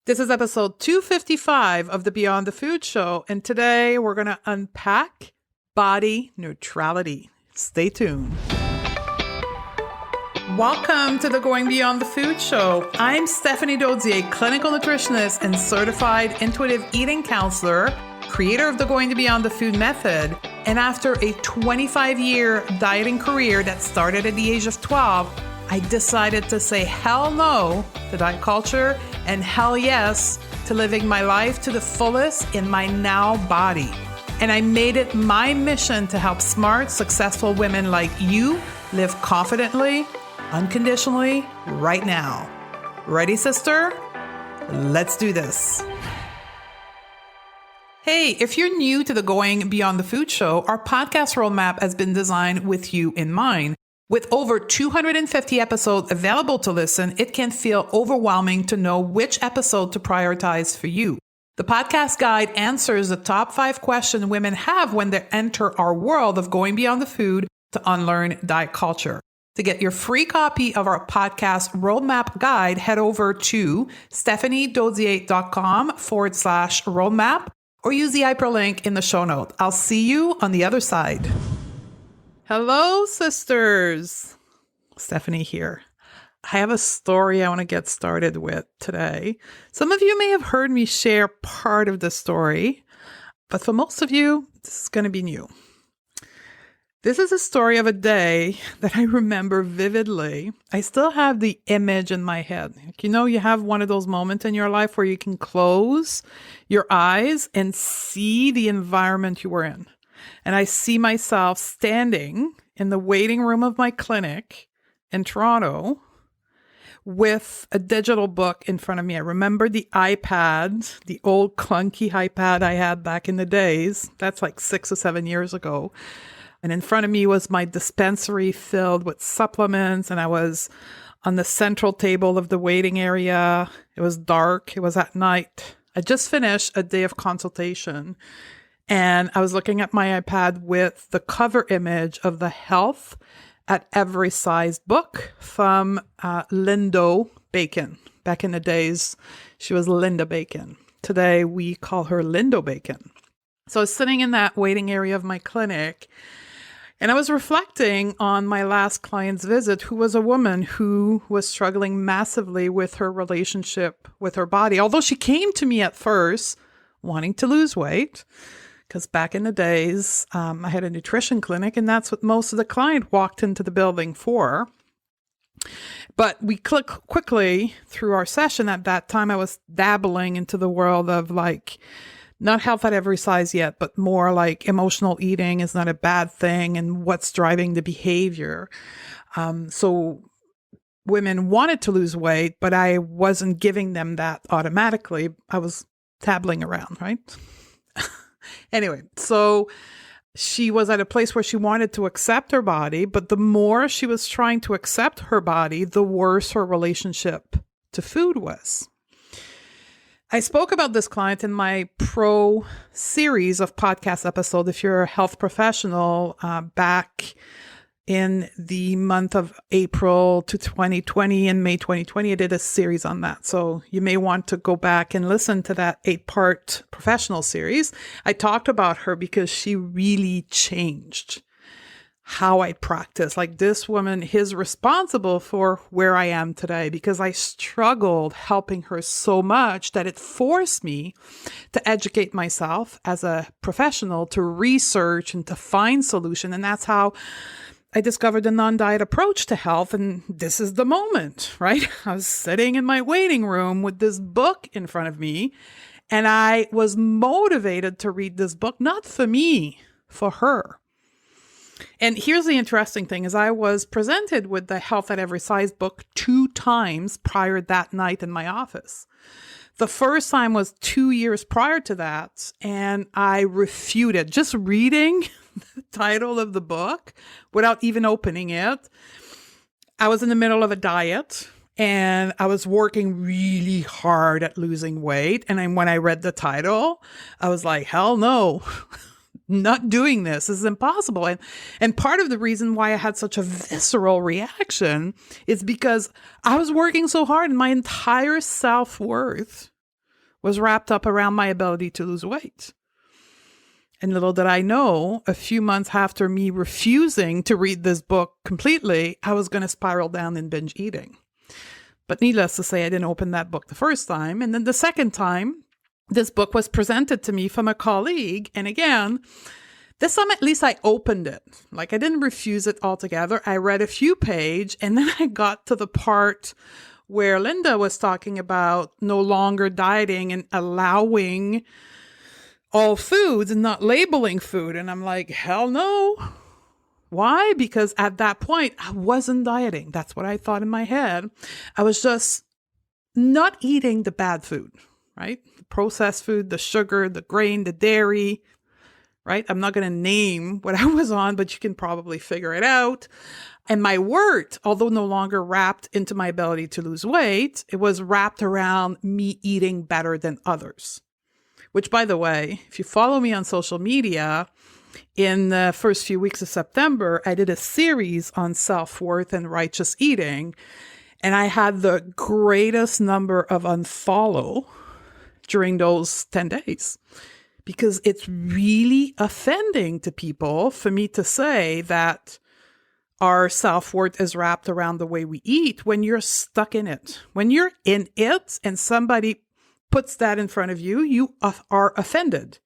This is episode 255 of the Beyond the Food Show, and today we're going to unpack body neutrality. Stay tuned. Welcome to the Going Beyond the Food Show. I'm Stephanie Dozier, clinical nutritionist and certified intuitive eating counselor, creator of the Going Beyond the Food method. And after a 25-year dieting career that started at the age of 12, I decided to say hell no to diet culture and hell yes to living my life to the fullest in my now body. And I made it my mission to help smart, successful women like you live confidently, unconditionally, right now. Ready, sister? Let's do this. Hey, if you're new to the Going Beyond the Food Show, our podcast roadmap has been designed with you in mind. With over 250 episodes available to listen, it can feel overwhelming to know which episode to prioritize for you. The podcast guide answers the top 5 questions women have when they enter our world of going beyond the food to unlearn diet culture. To get your free copy of our podcast roadmap guide, head over to stephaniedozier.com/roadmap or use the hyperlink in the show note. I'll see you on the other side. Hello, sisters. Stephanie here. I have a story I want to get started with today. Some of you may have heard me share part of the story, but for most of you, this is going to be new. This is a story of a day that I remember vividly. I still have the image in my head. You have one of those moments in your life where you can close your eyes and see the environment you were in. And I see myself standing in the waiting room of my clinic in Toronto with a digital book in front of me. I remember the iPad, the old clunky iPad I had back in the days. That's like 6 or 7 years ago. And in front of me was my dispensary filled with supplements. And I was on the central table of the waiting area. It was dark. It was at night. I just finished a day of consultation. And I was looking at my iPad with the cover image of the Health at Every Size book from Lindo Bacon. Back in the days, she was Linda Bacon. Today, we call her Lindo Bacon. So I was sitting in that waiting area of my clinic, and I was reflecting on my last client's visit, who was a woman who was struggling massively with her relationship with her body. Although she came to me at first wanting to lose weight, because back in the days, I had a nutrition clinic, and that's what most of the client walked into the building for. But we quickly through our session. At that time, I was dabbling into the world of not health at every size yet, but more like emotional eating is not a bad thing and what's driving the behavior. So women wanted to lose weight, but I wasn't giving them that automatically. I was dabbling around, right? Anyway, so she was at a place where she wanted to accept her body, but the more she was trying to accept her body, the worse her relationship to food was. I spoke about this client in my Pro series of podcast episodes. If you're a health professional, back in the month of April to 2020 and May 2020, I did a series on that. So you may want to go back and listen to that 8-part professional series. I talked about her because she really changed how I practice. This woman is responsible for where I am today because I struggled helping her so much that it forced me to educate myself as a professional, to research and to find solution. And that's how I discovered a non-diet approach to health, and this is the moment, right? I was sitting in my waiting room with this book in front of me, and I was motivated to read this book, not for me, for her. And here's the interesting thing is I was presented with the Health at Every Size book 2 times prior that night in my office. The first time was 2 years prior to that, and I refuted just reading the title of the book without even opening it. I was in the middle of a diet and I was working really hard at losing weight. And when I read the title, I was like, hell no, not doing this. This is impossible. And part of the reason why I had such a visceral reaction is because I was working so hard and my entire self-worth was wrapped up around my ability to lose weight. And little did I know, a few months after me refusing to read this book completely, I was going to spiral down in binge eating. But needless to say, I didn't open that book the first time. And then the second time, this book was presented to me from a colleague. And again, this time at least I opened it. Like I didn't refuse it altogether. I read a few pages and then I got to the part where Linda was talking about no longer dieting and allowing all foods and not labeling food. And I'm like, hell no. Why? Because at that point, I wasn't dieting. That's what I thought in my head. I was just not eating the bad food, right? The processed food, the sugar, the grain, the dairy, right? I'm not going to name what I was on, but you can probably figure it out. And my worth, although no longer wrapped into my ability to lose weight, it was wrapped around me eating better than others. Which, by the way, if you follow me on social media, in the first few weeks of September, I did a series on self-worth and righteous eating, and I had the greatest number of unfollow during those 10 days because it's really offending to people for me to say that our self-worth is wrapped around the way we eat when you're stuck in it. When you're in it and somebody puts that in front of you, you are offended.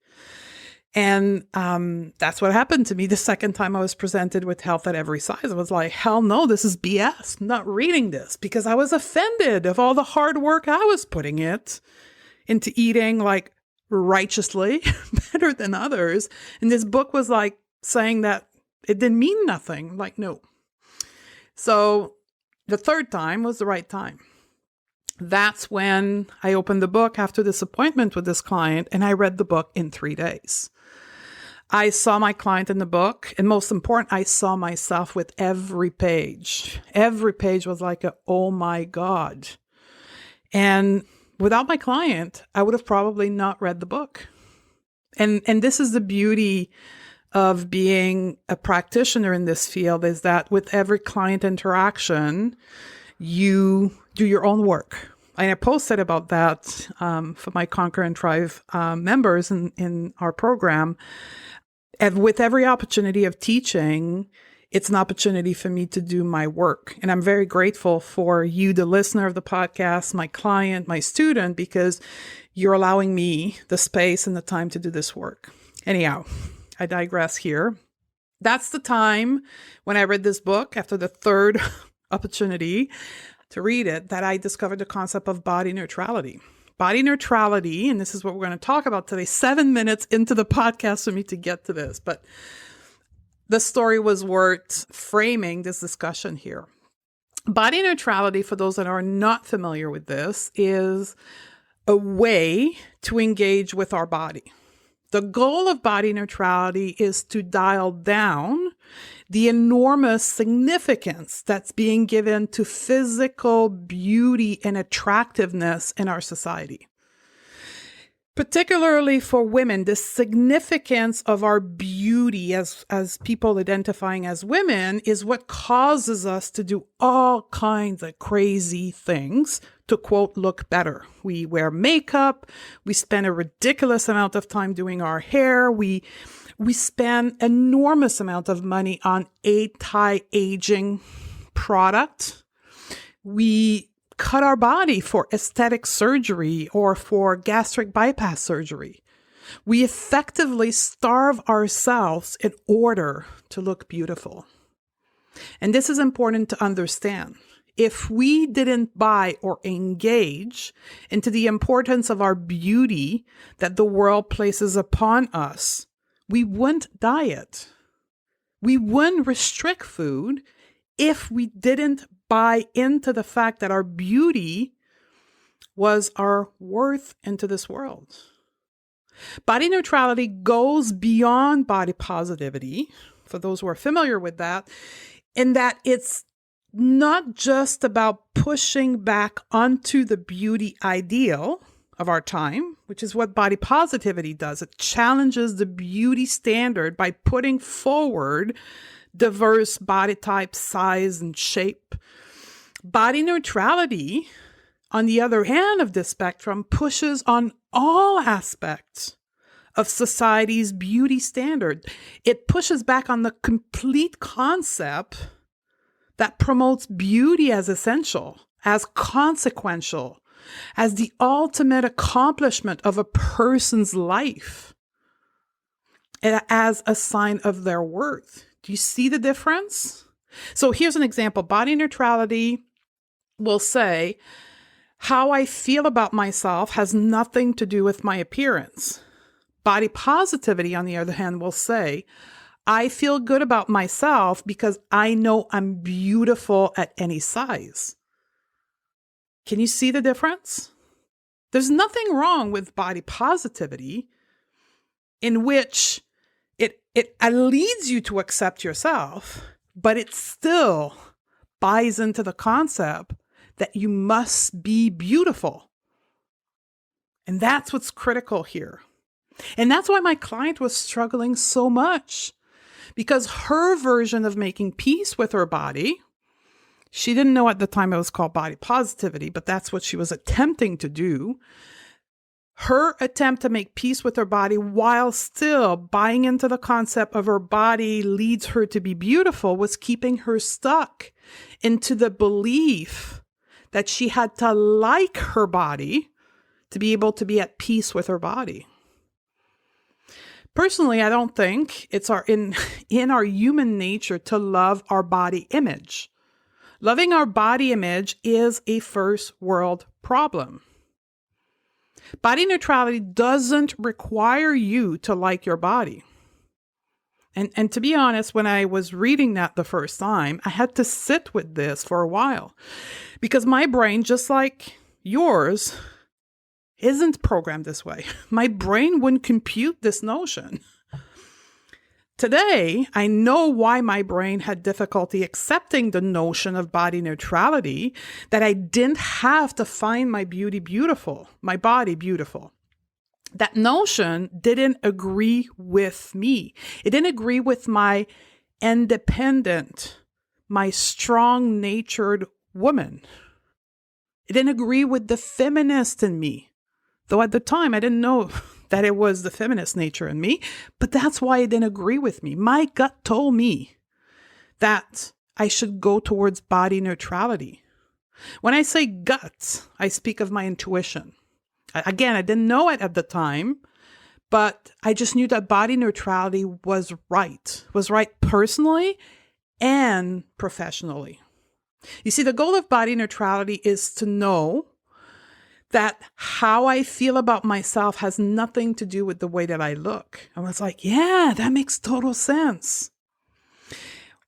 And that's what happened to me the second time I was presented with Health at Every Size. I was like, hell no, this is BS. I'm not reading this because I was offended of all the hard work I was putting into eating like righteously better than others. And this book was like saying that it didn't mean nothing. Like, no. So the third time was the right time. That's when I opened the book after this appointment with this client, and I read the book in 3 days. I saw my client in the book, and most important, I saw myself with every page. Every page was like, oh my God. And without my client, I would have probably not read the book. And this is the beauty of being a practitioner in this field, is that with every client interaction, you do your own work. And I posted about that for my Conquer and Thrive members in our program. And with every opportunity of teaching, it's an opportunity for me to do my work. And I'm very grateful for you, the listener of the podcast, my client, my student, because you're allowing me the space and the time to do this work. Anyhow, I digress here. That's the time when I read this book after the third opportunity to read it, that I discovered the concept of body neutrality. Body neutrality, and this is what we're going to talk about today, 7 minutes into the podcast for me to get to this, but the story was worth framing this discussion here. Body neutrality, for those that are not familiar with this, is a way to engage with our body. The goal of body neutrality is to dial down the enormous significance that's being given to physical beauty and attractiveness in our society. Particularly for women, the significance of our beauty as people identifying as women is what causes us to do all kinds of crazy things to, quote, look better. We wear makeup. We spend a ridiculous amount of time doing our hair. We spend enormous amount of money on anti-aging product. We cut our body for aesthetic surgery or for gastric bypass surgery. We effectively starve ourselves in order to look beautiful. And this is important to understand. If we didn't buy or engage into the importance of our beauty that the world places upon us, we wouldn't diet. We wouldn't restrict food if we didn't buy into the fact that our beauty was our worth into this world. Body neutrality goes beyond body positivity, for those who are familiar with that, in that it's not just about pushing back onto the beauty ideal of our time, which is what body positivity does. It challenges the beauty standard by putting forward diverse body types, size, and shape. Body neutrality, on the other end of the spectrum, pushes on all aspects of society's beauty standard. It pushes back on the complete concept that promotes beauty as essential, as consequential, as the ultimate accomplishment of a person's life, as a sign of their worth. Do you see the difference? So here's an example. Body neutrality will say, how I feel about myself has nothing to do with my appearance. Body positivity, on the other hand, will say, I feel good about myself because I know I'm beautiful at any size. Can you see the difference? There's nothing wrong with body positivity in which it leads you to accept yourself, but it still buys into the concept that you must be beautiful. And that's what's critical here. And that's why my client was struggling so much, because her version of making peace with her body, she didn't know at the time it was called body positivity, but that's what she was attempting to do. Her attempt to make peace with her body while still buying into the concept of her body leads her to be beautiful was keeping her stuck into the belief that she had to like her body to be able to be at peace with her body. Personally, I don't think it's in our human nature to love our body image. Loving our body image is a first world problem. Body neutrality doesn't require you to like your body. And to be honest, when I was reading that the first time, I had to sit with this for a while because my brain, just like yours, isn't programmed this way. My brain wouldn't compute this notion. Today, I know why my brain had difficulty accepting the notion of body neutrality, that I didn't have to find my beauty beautiful, my body beautiful. That notion didn't agree with me. It didn't agree with my independent, my strong-natured woman. It didn't agree with the feminist in me. Though at the time, I didn't know that it was the feminist nature in me, but that's why it didn't agree with me. My gut told me that I should go towards body neutrality. When I say gut, I speak of my intuition. Again, I didn't know it at the time, but I just knew that body neutrality was right personally and professionally. You see, the goal of body neutrality is to know that how I feel about myself has nothing to do with the way that I look. I was like, yeah, that makes total sense.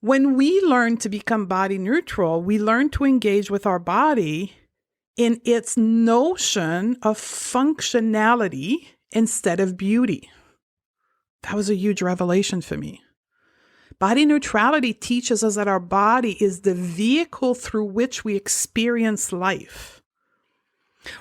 When we learn to become body neutral, we learn to engage with our body in its notion of functionality instead of beauty. That was a huge revelation for me. Body neutrality teaches us that our body is the vehicle through which we experience life.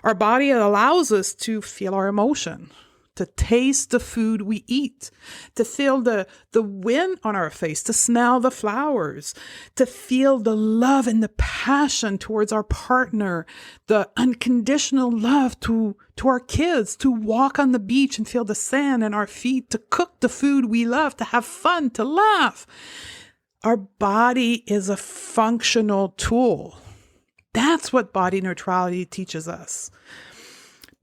Our body allows us to feel our emotion, to taste the food we eat, to feel the wind on our face, to smell the flowers, to feel the love and the passion towards our partner, the unconditional love to our kids, to walk on the beach and feel the sand in our feet, to cook the food we love, to have fun, to laugh. Our body is a functional tool. That's what body neutrality teaches us.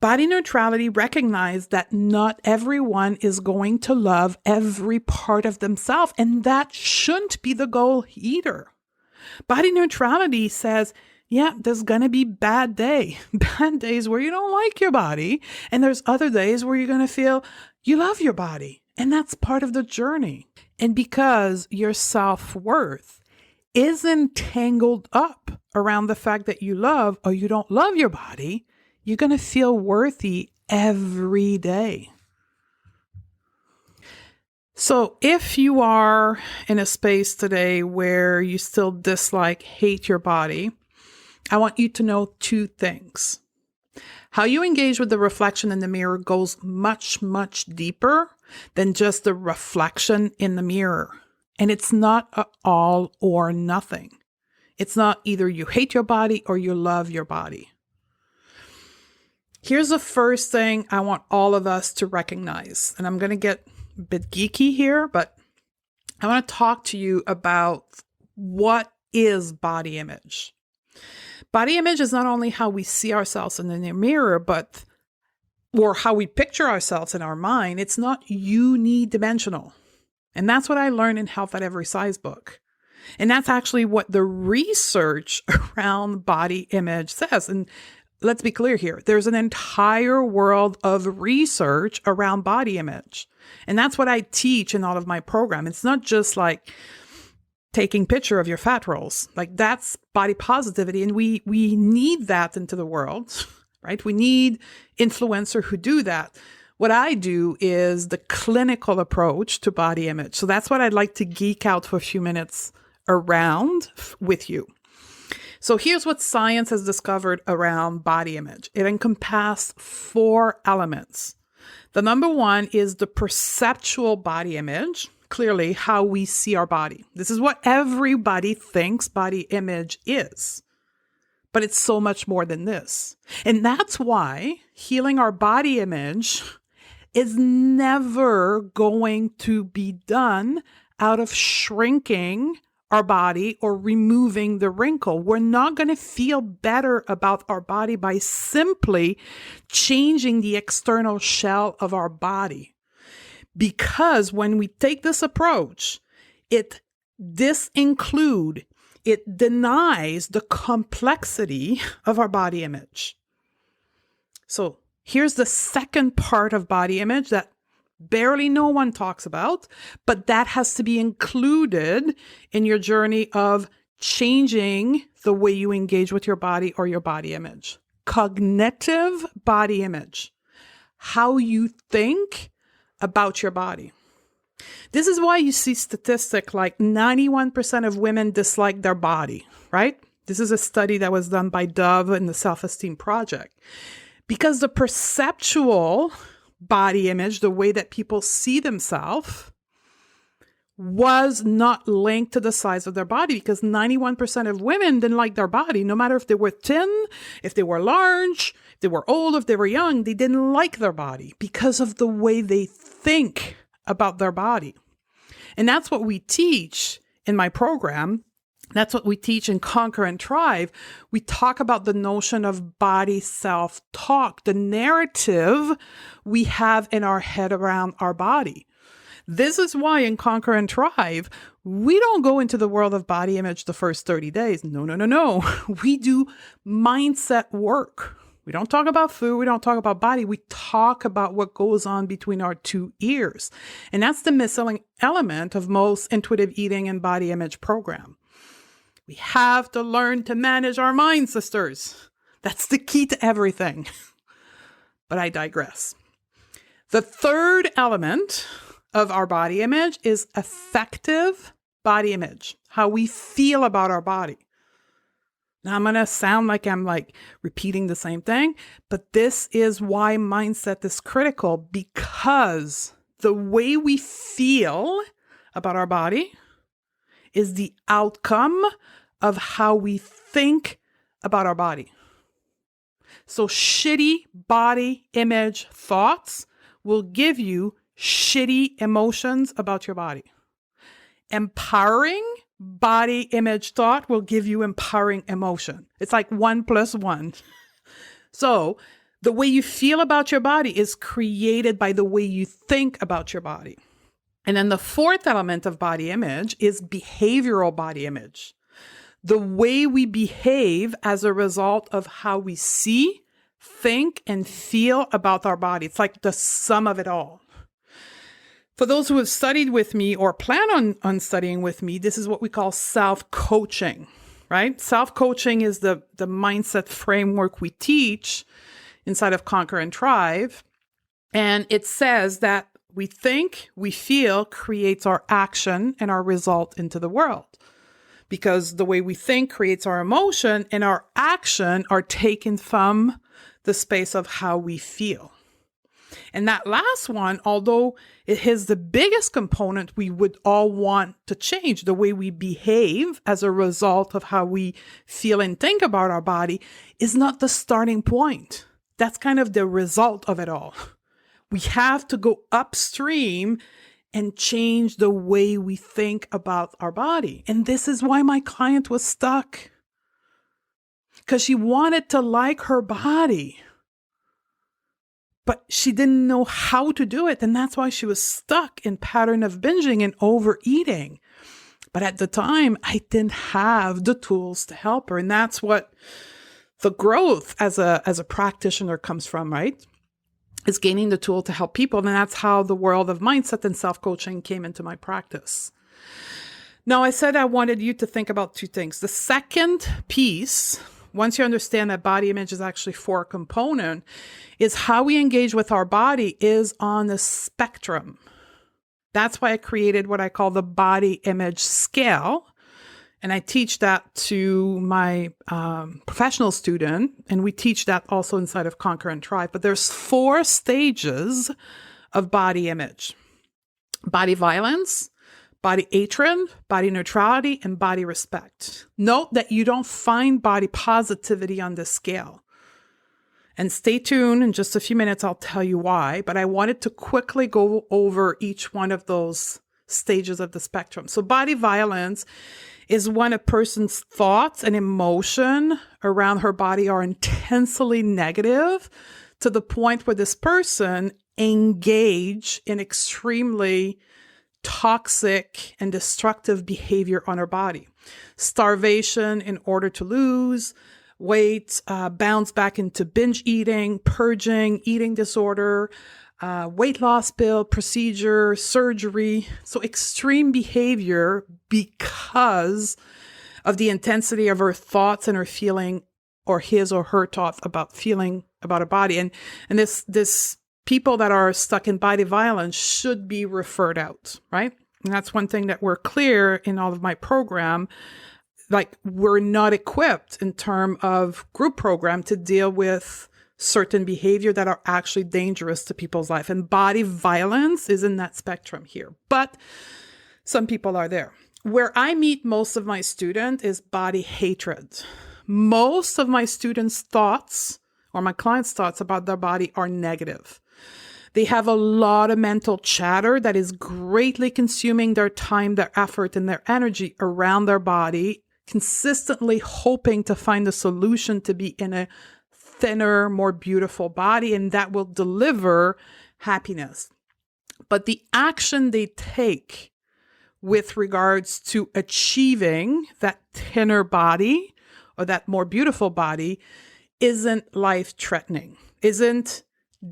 Body neutrality recognizes that not everyone is going to love every part of themselves, and that shouldn't be the goal either. Body neutrality says, yeah, there's going to be bad days where you don't like your body, and there's other days where you're going to feel you love your body, and that's part of the journey. And because your self-worth isn't tangled up around the fact that you love or you don't love your body, you're going to feel worthy every day. So if you are in a space today where you still dislike, hate your body, I want you to know two things. How you engage with the reflection in the mirror goes much, much deeper than just the reflection in the mirror. And it's not a all or nothing. It's not either you hate your body or you love your body. Here's the first thing I want all of us to recognize. And I'm going to get a bit geeky here, but I want to talk to you about what is body image. Body image is not only how we see ourselves in the mirror, or how we picture ourselves in our mind. It's not unidimensional. And that's what I learned in Health at Every Size book. And that's actually what the research around body image says. And let's be clear here. There's an entire world of research around body image. And that's what I teach in all of my program. It's not just like taking picture of your fat rolls. Like, that's body positivity. And we need that into the world, right? We need influencers who do that. What I do is the clinical approach to body image. So that's what I'd like to geek out for a few minutes around with you. So here's what science has discovered around body image. It encompasses 4 elements. The number one is the perceptual body image, clearly how we see our body. This is what everybody thinks body image is. But it's so much more than this. And that's why healing our body image is never going to be done out of shrinking our body or removing the wrinkle. We're not going to feel better about our body by simply changing the external shell of our body. Because when we take this approach, it denies the complexity of our body image. So here's the second part of body image that barely no one talks about, but that has to be included in your journey of changing the way you engage with your body or your body image. Cognitive body image. How you think about your body. This is why you see statistic like 91% of women dislike their body, right? This is a study that was done by Dove and the Self-Esteem Project. Because the perceptual body image, the way that people see themselves, was not linked to the size of their body, because 91% of women didn't like their body, no matter if they were thin, if they were large, if they were old, if they were young, they didn't like their body because of the way they think about their body. And that's what we teach in my program. That's what we teach in Conquer and Thrive. We talk about the notion of body self-talk, the narrative we have in our head around our body. This is why in Conquer and Thrive, we don't go into the world of body image the first 30 days. No. We do mindset work. We don't talk about food. We don't talk about body. We talk about what goes on between our 2 ears. And that's the missing element of most intuitive eating and body image program. We have to learn to manage our mind, sisters. That's the key to everything. But I digress. The third element of our body image is affective body image, how we feel about our body. Now, I'm going to sound like I'm repeating the same thing, but this is why mindset is critical, because the way we feel about our body is the outcome of how we think about our body. So shitty body image thoughts will give you shitty emotions about your body. Empowering body image thought will give you empowering emotion. It's like 1 + 1. So the way you feel about your body is created by the way you think about your body. And then the fourth element of body image is behavioral body image. The way we behave as a result of how we see, think, and feel about our body. It's like the sum of it all. For those who have studied with me or plan on studying with me, this is what we call self-coaching, right? Self-coaching is the mindset framework we teach inside of Conquer and Thrive. And it says that we think, we feel creates our action and our result into the world. Because the way we think creates our emotion, and our action are taken from the space of how we feel. And that last one, although it is the biggest component we would all want to change, the way we behave as a result of how we feel and think about our body, is not the starting point. That's kind of the result of it all. We have to go upstream and change the way we think about our body. And this is why my client was stuck. Because she wanted to like her body, but she didn't know how to do it. And that's why she was stuck in pattern of binging and overeating. But at the time, I didn't have the tools to help her. And that's what the growth as a practitioner comes from, right? Is gaining the tool to help people. And that's how the world of mindset and self-coaching came into my practice. Now, I said I wanted you to think about two things. The second piece, once you understand that body image is actually 4 components, is how we engage with our body is on a spectrum. That's why I created what I call the body image scale. And I teach that to my professional student, and we teach that also inside of Conquer and Thrive. But there's 4 stages of body image: body violence, body hatred, body neutrality, and body respect. Note that you don't find body positivity on this scale. And stay tuned. In just a few minutes, I'll tell you why. But I wanted to quickly go over each one of those stages of the spectrum. So body violence is when a person's thoughts and emotion around her body are intensely negative to the point where this person engage in extremely toxic and destructive behavior on her body. Starvation in order to lose weight, bounce back into binge eating, purging, eating disorder, weight loss pill, procedure, surgery. So extreme behavior because of the intensity of her thoughts and her feeling, or his or her thoughts about feeling about a body. And this people that are stuck in body violence should be referred out, right? And that's one thing that we're clear in all of my program. Like, we're not equipped in terms of group program to deal with certain behavior that are actually dangerous to people's life. And body violence is in that spectrum here. But some people are there. Where I meet most of my students is body hatred. Most of my students' thoughts, or my clients' thoughts about their body, are negative. They have a lot of mental chatter that is greatly consuming their time, their effort, and their energy around their body, consistently hoping to find a solution to be in a thinner, more beautiful body, and that will deliver happiness. But the action they take with regards to achieving that thinner body or that more beautiful body isn't life-threatening, isn't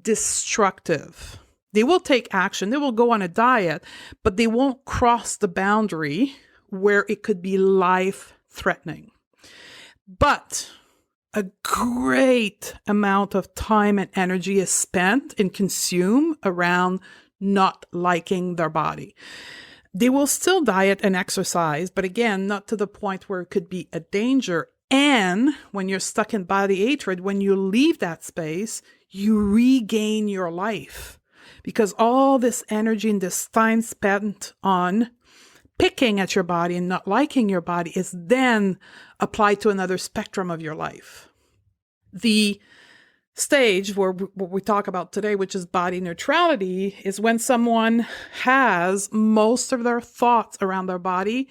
destructive. They will take action, they will go on a diet, but they won't cross the boundary where it could be life-threatening. But a great amount of time and energy is spent and consumed around not liking their body. They will still diet and exercise, but again, not to the point where it could be a danger. And when you're stuck in body hatred, when you leave that space, you regain your life, because all this energy and this time spent on picking at your body and not liking your body is then applied to another spectrum of your life. The stage where what we talk about today, which is body neutrality, is when someone has most of their thoughts around their body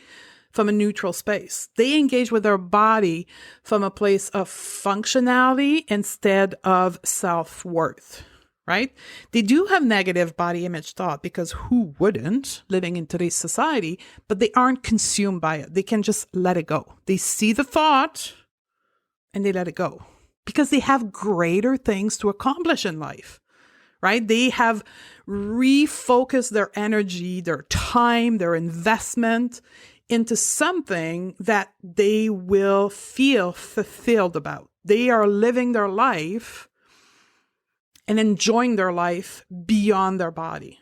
from a neutral space. They engage with their body from a place of functionality instead of self-worth, right? They do have negative body image thought, because who wouldn't, living in today's society, but they aren't consumed by it. They can just let it go. They see the thought and they let it go, because they have greater things to accomplish in life, right? They have refocused their energy, their time, their investment into something that they will feel fulfilled about. They are living their life and enjoying their life beyond their body.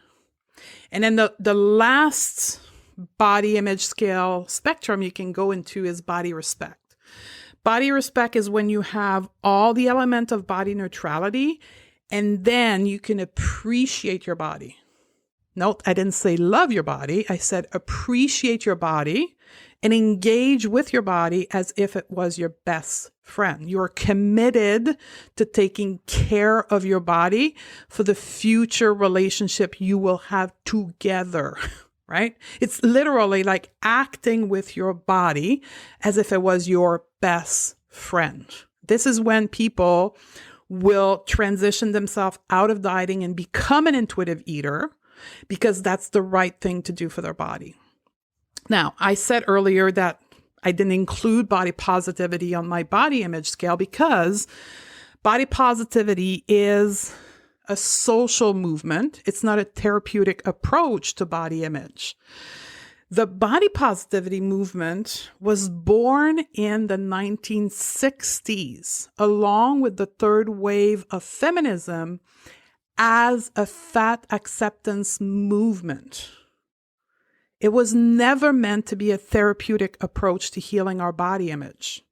And then the last body image scale spectrum you can go into is body respect. Body respect is when you have all the element of body neutrality, and then you can appreciate your body. Note, I didn't say love your body. I said appreciate your body and engage with your body as if it was your best friend. You're committed to taking care of your body for the future relationship you will have together, right? It's literally like acting with your body as if it was your best friend. This is when people will transition themselves out of dieting and become an intuitive eater because that's the right thing to do for their body. Now, I said earlier that I didn't include body positivity on my body image scale because body positivity is a social movement. It's not a therapeutic approach to body image. The body positivity movement was born in the 1960s, along with the third wave of feminism, as a fat acceptance movement. It was never meant to be a therapeutic approach to healing our body image.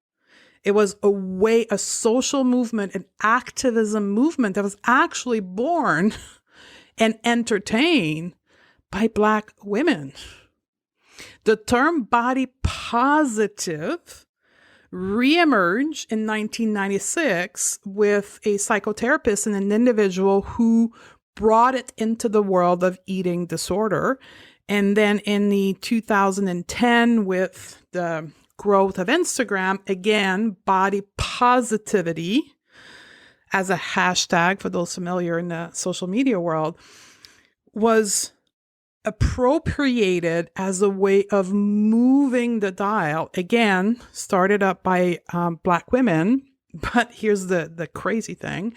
It was a social movement, an activism movement that was actually born and entertained by Black women. The term body positive reemerged in 1996 with a psychotherapist and an individual who brought it into the world of eating disorder. And then in the 2010, with the growth of Instagram, again, body positivity as a hashtag for those familiar in the social media world was appropriated as a way of moving the dial. Again, started up by Black women, but here's the crazy thing.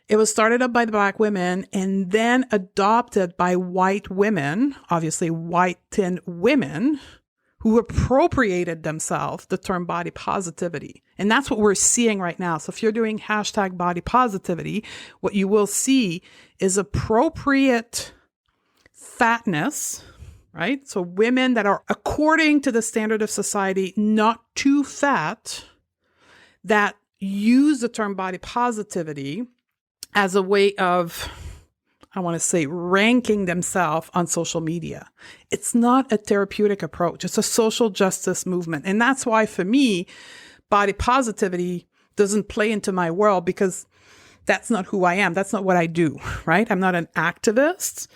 It was started up by the Black women and then adopted by white women, obviously white-skinned women, who appropriated themselves the term body positivity. And that's what we're seeing right now. So if you're doing hashtag body positivity, what you will see is appropriate fatness, right? So women that are, according to the standard of society, not too fat, that use the term body positivity as a way of, I want to say, ranking themselves on social media. It's not a therapeutic approach. It's a social justice movement. And that's why, for me, body positivity doesn't play into my world, because that's not who I am. That's not what I do, right? I'm not an activist.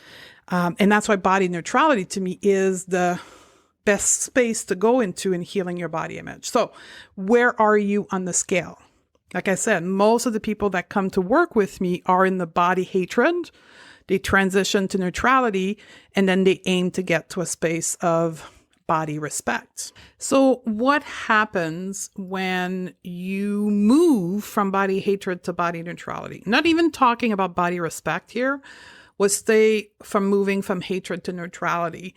And that's why body neutrality to me is the best space to go into in healing your body image. So where are you on the scale? Like I said, most of the people that come to work with me are in the body hatred. They transition to neutrality, and then they aim to get to a space of body respect. So what happens when you move from body hatred to body neutrality? Not even talking about body respect here. Let's stay from moving from hatred to neutrality.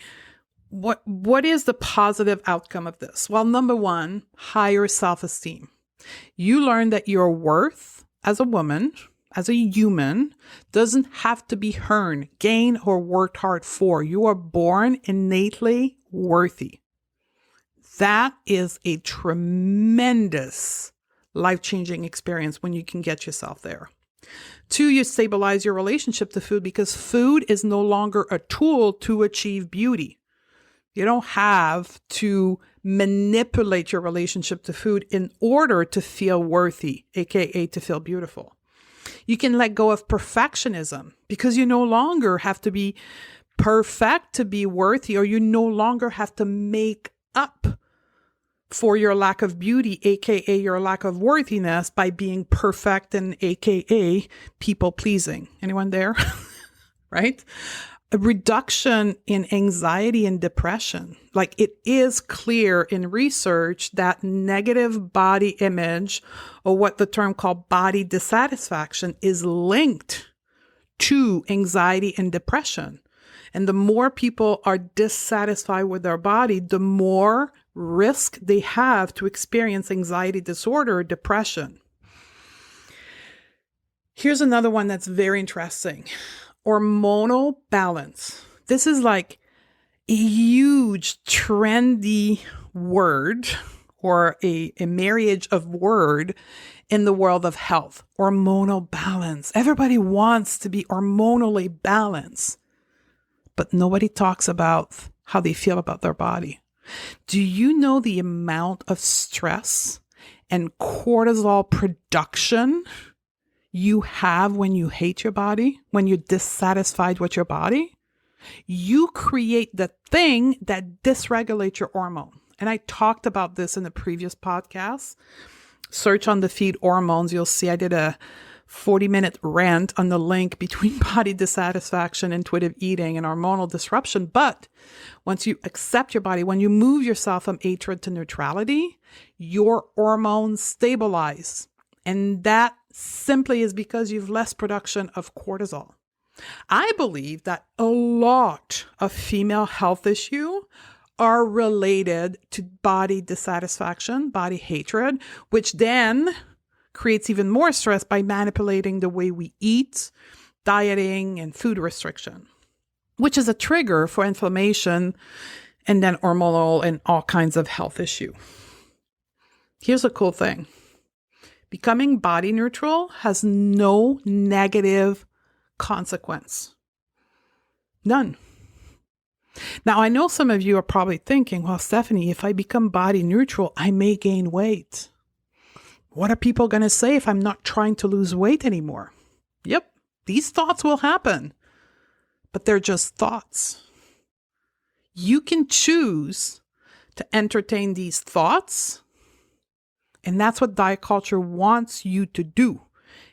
What is the positive outcome of this? Well, number one, higher self-esteem. You learn that your worth as a woman, as a human, doesn't have to be earned, gained, or worked hard for. You are born innately worthy. That is a tremendous life-changing experience when you can get yourself there. Two, you stabilize your relationship to food, because food is no longer a tool to achieve beauty. You don't have to manipulate your relationship to food in order to feel worthy, aka to feel beautiful. You can let go of perfectionism, because you no longer have to be perfect to be worthy, or you no longer have to make up for your lack of beauty, aka your lack of worthiness, by being perfect and aka people pleasing. Anyone there? Right? A reduction in anxiety and depression. Like, it is clear in research that negative body image, or what the term called body dissatisfaction, is linked to anxiety and depression. And the more people are dissatisfied with their body, the more risk they have to experience anxiety disorder or depression. Here's another one that's very interesting. Hormonal balance. This is like a huge trendy word, or a marriage of word in the world of health. Hormonal balance. Everybody wants to be hormonally balanced. but nobody talks about how they feel about their body. Do you know the amount of stress and cortisol production you have when you hate your body, when you're dissatisfied with your body? You create the thing that dysregulates your hormone. And I talked about this in the previous podcast. Search on the feed hormones. You'll see I did a 40-minute rant on the link between body dissatisfaction, intuitive eating, and hormonal disruption. But once you accept your body, when you move yourself from hatred to neutrality, your hormones stabilize. And that simply is because you've less production of cortisol. I believe that a lot of female health issues are related to body dissatisfaction, body hatred, which then creates even more stress by manipulating the way we eat, dieting, and food restriction, which is a trigger for inflammation and then hormonal and all kinds of health issue. Here's a cool thing. Becoming body neutral has no negative consequence. None. Now, I know some of you are probably thinking, well, Stephanie, if I become body neutral, I may gain weight. What are people going to say if I'm not trying to lose weight anymore? Yep, these thoughts will happen, but they're just thoughts. You can choose to entertain these thoughts, and that's what diet culture wants you to do.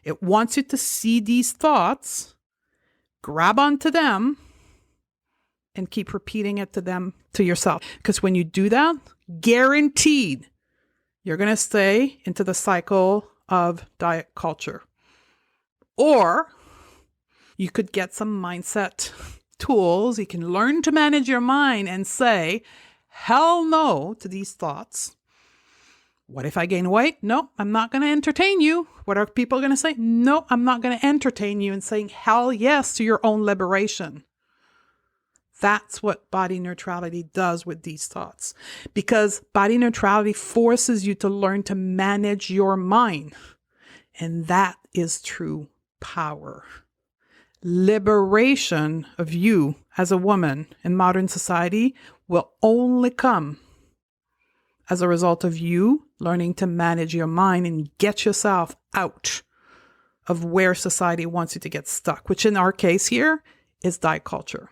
It wants you to see these thoughts, grab onto them, and keep repeating it to yourself. Because when you do that, guaranteed, you're going to stay into the cycle of diet culture. Or you could get some mindset tools. You can learn to manage your mind and say, hell no to these thoughts. What if I gain weight? No, I'm not going to entertain you. What are people going to say? No, I'm not going to entertain you, and saying hell yes to your own liberation. That's what body neutrality does with these thoughts, because body neutrality forces you to learn to manage your mind. And that is true power. Liberation of you as a woman in modern society will only come as a result of you learning to manage your mind and get yourself out of where society wants you to get stuck, which in our case here is diet culture.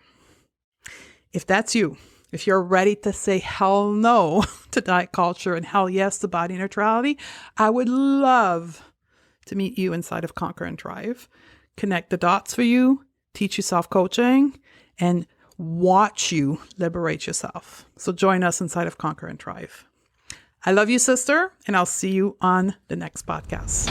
If that's you, if you're ready to say hell no to diet culture and hell yes to body neutrality, I would love to meet you inside of Conquer and Thrive, connect the dots for you, teach you self-coaching, and watch you liberate yourself. So join us inside of Conquer and Thrive. I love you, sister, and I'll see you on the next podcast.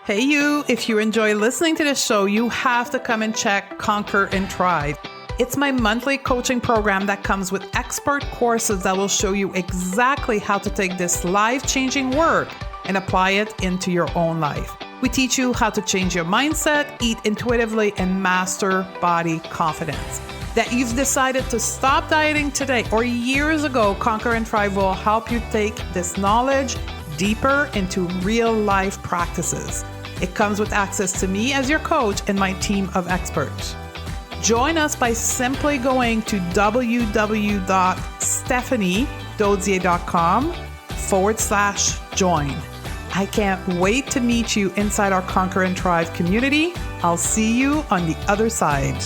Hey you, if you enjoy listening to this show, you have to come and check Conquer and Thrive. It's my monthly coaching program that comes with expert courses that will show you exactly how to take this life-changing work and apply it into your own life. We teach you how to change your mindset, eat intuitively, and master body confidence. That you've decided to stop dieting today or years ago, Conquer and Thrive will help you take this knowledge deeper into real life practices. It comes with access to me as your coach and my team of experts. Join us by simply going to www.stephaniedodier.com/join. I can't wait to meet you inside our Conquer and Thrive community. I'll see you on the other side.